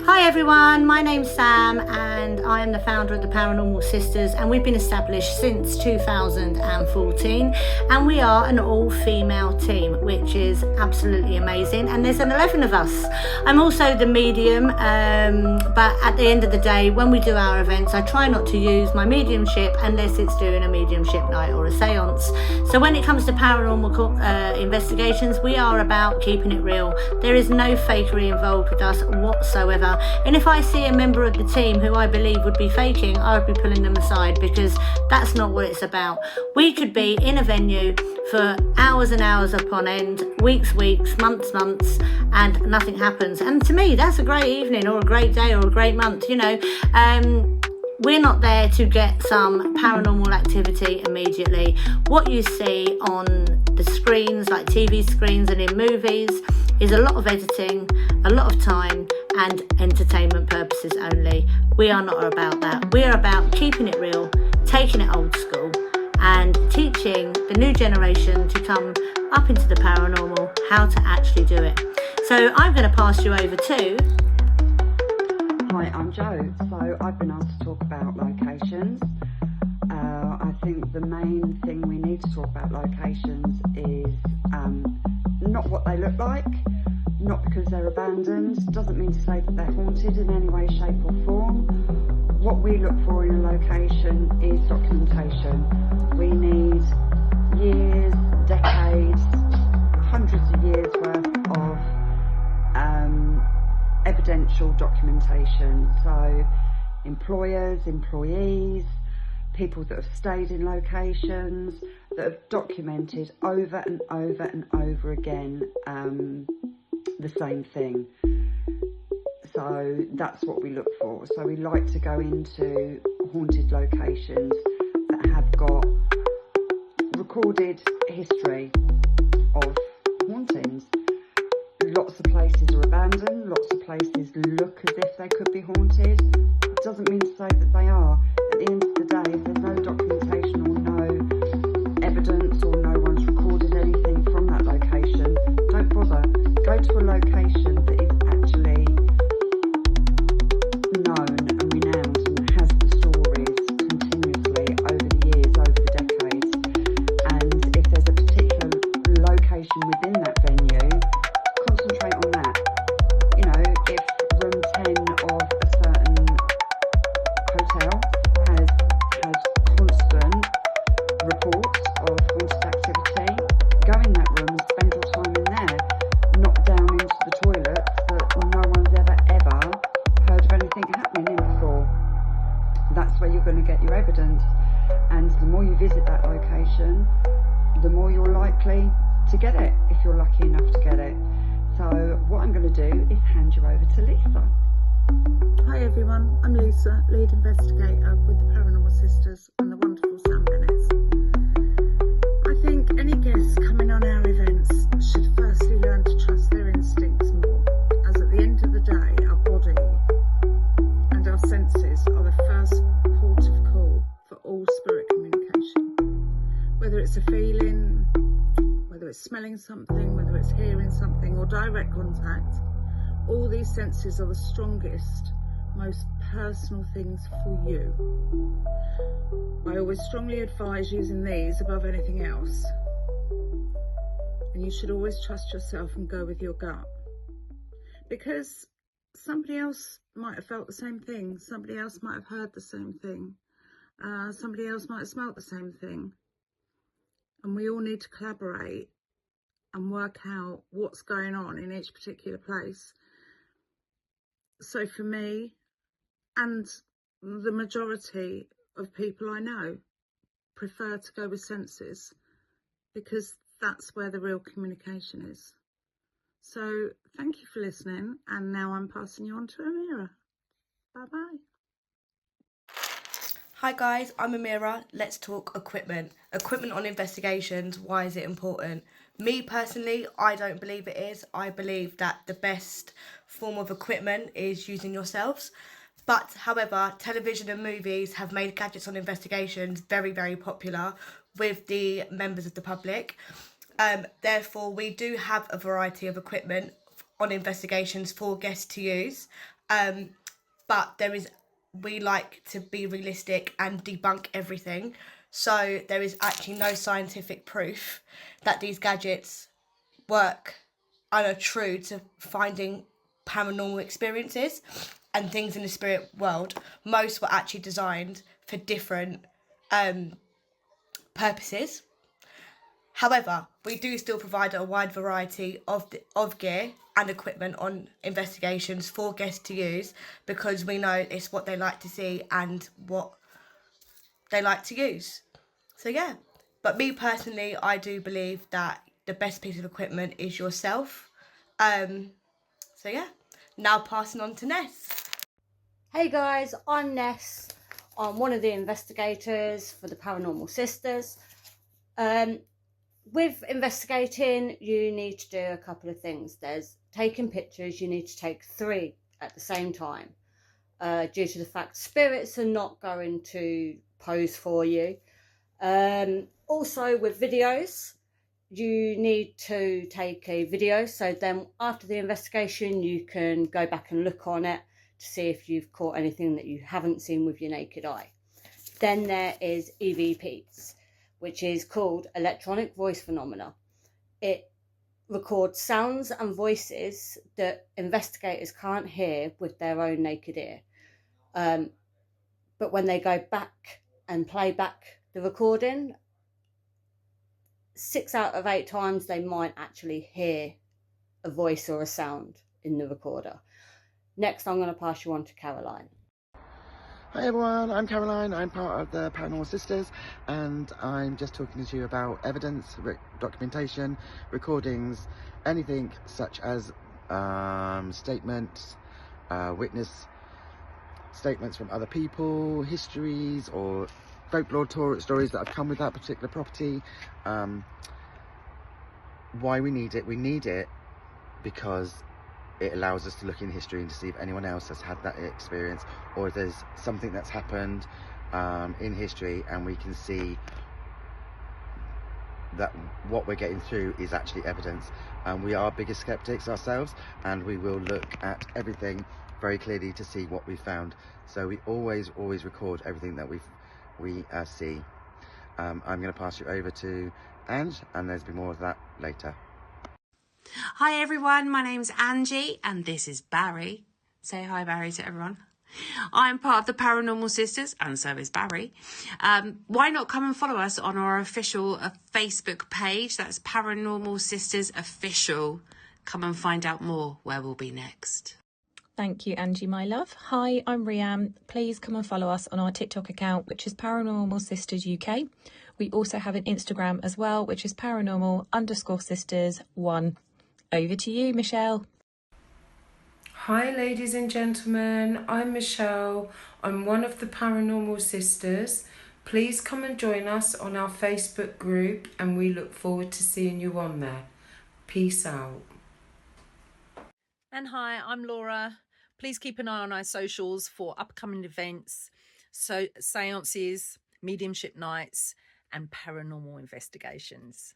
Hi everyone, my name's Sam and I am the founder of the Paranormal Sisters, and we've been established since 2014 and we are an all-female team, which is absolutely amazing, and there's 11 of us. I'm also the medium, but at the end of the day when we do our events I try not to use my mediumship unless it's doing a mediumship night or a seance. So when it comes to paranormal investigations, we are about keeping it real. There is no fakery involved with us whatsoever. And if I see a member of the team who I believe would be faking, I would be pulling them aside, because that's not what it's about. We could be in a venue for hours and hours upon end, weeks, months, and nothing happens. And to me, that's a great evening or a great day or a great month, you know. We're not there to get some paranormal activity immediately. What you see on the screens, like TV screens and in movies, is a lot of editing, a lot of time, and entertainment purposes only. We are not about that. We are about keeping it real, taking it old school, and teaching the new generation to come up into the paranormal how to actually do it. So I'm going to pass you over to... Hi, I'm Jo. So I've been asked to talk about locations. I think the main thing we need to talk about locations is not what they look like, not because they're abandoned, doesn't mean to say that they're haunted in any way, shape or form. What we look for in a location is documentation. We need years, decades, hundreds of years worth of evidential documentation. So employers, employees, people that have stayed in locations, that have documented over and over and over again the same thing. So that's what we look for. So we like to go into haunted locations that have got recorded history of hauntings. Lots of places are abandoned, lots of places look as if they could be haunted. It doesn't mean to say that they are. At the end of the day, if there's no documentation or no evidence or no one's recorded anything from that location, don't bother. Go to a location that is actually known and renowned and has the stories continuously over the years, over the decades. And if there's a particular location within that venue, concentrate on that. You know, if room 10 of a certain hotel has constant reports of haunted activity, go in that room, spend your time in there, not down into the toilets that no one's ever heard of anything happening in before. That's where you're going to get your evidence, and the more you visit that location, the more you're likely to get it, if you're lucky enough to get it. So what I'm going to do is hand you over to Lisa. Hi everyone, I'm Lisa, lead investigator with the Paranormal Sisters and the wonderful Sam Bennett. I think any guests coming on our events should firstly learn to trust their instincts more, as at the end of the day our body and our senses are the first port of call for all spirit communication. Whether it's a feeling, whether it's smelling something, whether it's hearing something, or direct contact, all these senses are the strongest, most personal things for you. I always strongly advise using these above anything else. And you should always trust yourself and go with your gut. Because somebody else might have felt the same thing, somebody else might have heard the same thing, somebody else might have smelt the same thing. And we all need to collaborate and work out what's going on in each particular place. So for me, and the majority of people I know, prefer to go with senses, because that's where the real communication is. So thank you for listening, and now I'm passing you on to Amira. Bye bye. Hi guys, I'm Amira. Let's talk equipment. Equipment on investigations, why is it important? Me personally, I don't believe it is. I believe that the best form of equipment is using yourselves. But however, television and movies have made gadgets on investigations very, very popular with the members of the public. Therefore, we do have a variety of equipment on investigations for guests to use, but we like to be realistic and debunk everything. So there is actually no scientific proof that these gadgets work and are true to finding paranormal experiences and things in the spirit world. Most were actually designed for different purposes. However, we do still provide a wide variety of gear and equipment on investigations for guests to use, because we know it's what they like to see and what they like to use. So yeah, but me personally, I do believe that the best piece of equipment is yourself. So yeah, now passing on to Ness. Hey guys, I'm Ness. I'm one of the investigators for the Paranormal Sisters. With investigating, you need to do a couple of things. There's taking pictures. You need to take 3 at the same time, due to the fact spirits are not going to pose for you. Also with videos, you need to take a video, so then after the investigation you can go back and look on it to see if you've caught anything that you haven't seen with your naked eye. Then there is EVPs, which is called electronic voice phenomena. It records sounds and voices that investigators can't hear with their own naked ear. But when they go back and play back the recording, 6 out of 8 times they might actually hear a voice or a sound in the recorder. Next, I'm going to pass you on to Caroline. Hi everyone, I'm Caroline, I'm part of the Paranormal Sisters, and I'm just talking to you about evidence, documentation, recordings, anything such as statements, witness statements from other people, histories or folklore stories that have come with that particular property. Why we need it because it allows us to look in history and to see if anyone else has had that experience, or if there's something that's happened in history, and we can see that what we're getting through is actually evidence. And we are biggest skeptics ourselves, and we will look at everything very clearly to see what we found. So we always record everything that we see. I'm going to pass you over to Ange, and there's be more of that later. Hi everyone, my name's Angie and this is Barry. Say hi Barry to everyone. I'm part of the Paranormal Sisters and so is Barry. Why not come and follow us on our official Facebook page? That's Paranormal Sisters Official. Come and find out more where we'll be next. Thank you, Angie, my love. Hi, I'm Rianne. Please come and follow us on our TikTok account, which is Paranormal Sisters UK. We also have an Instagram as well, which is paranormal_sisters1. Over to you, Michelle. Hi ladies and gentlemen, I'm Michelle. I'm one of the Paranormal Sisters. Please come and join us on our Facebook group, and we look forward to seeing you on there. Peace out. And hi, I'm Laura. Please keep an eye on our socials for upcoming events, so seances, mediumship nights and paranormal investigations.